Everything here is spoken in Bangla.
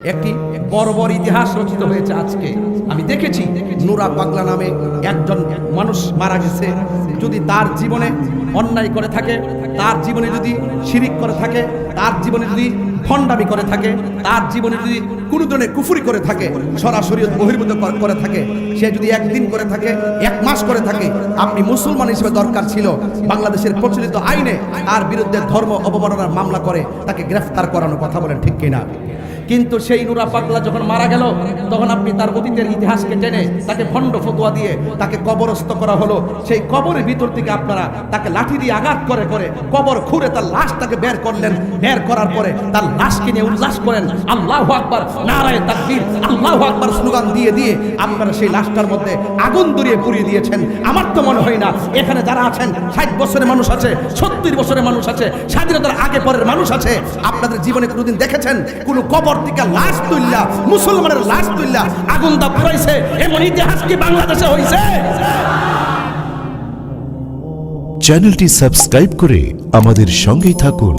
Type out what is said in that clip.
একটি বর্বর ইতিহাস রচিত হয়েছে আজকে। আমি দেখেছি নুরা পাগলা নামে একজন মানুষ মারা গেছে। যদি তার জীবনে অন্যায় করে থাকে, তার জীবনে যদি শিরিক করে থাকে, তার জীবনে যদি ভণ্ডামি করে থাকে, তার জীবনে যদি কোনো ধরনের কুফরি করে থাকে, সরাসরি বহির্ভূত করে থাকে, সে যদি একদিন করে থাকে, এক মাস করে থাকে, আপনি মুসলমান হিসেবে দরকার ছিল বাংলাদেশের প্রচলিত আইনে তার বিরুদ্ধে ধর্ম অবমাননার মামলা করে তাকে গ্রেফতার করানোর কথা বলেন, ঠিক কিনা? কিন্তু সেই নুরা পাগলা যখন মারা গেল, তখন আপনি তার অতীতের ইতিহাসকে টেনে তাকে ভণ্ড ফতোয়া দিয়ে তাকে কবরস্থ করা হলো। সেই কবরের ভিতর থেকে আপনারা তাকে লাঠি দিয়ে আঘাত করে করে কবর খুঁড়ে তার লাশটাকে বের করলেন। বের করার পরে তার লাশকে নিয়ে উল্লাস করেন, আল্লাহু আকবার, নারায়ে তাকবীর, আল্লাহু আকবার স্লোগান দিয়ে দিয়ে আপনারা সেই লাশটার মধ্যে আগুন ধরিয়ে পুড়িয়ে দিয়েছেন। আমার তো মনে হয় না এখানে যারা আছেন 60 বছরের মানুষ আছে, 70 বছরের মানুষ আছে, স্বাধীনতার আগে পরের মানুষ আছে, আপনাদের জীবনে কোনোদিন দেখেছেন কোনো কবর থেকে লাশ তুললা, মুসলমানের লাশ তুললা আগুন দা পুরাইছে? এমন ইতিহাস কি বাংলাদেশে হইছে? চ্যানেলটি সাবস্ক্রাইব করে আমাদের সঙ্গেই থাকুন।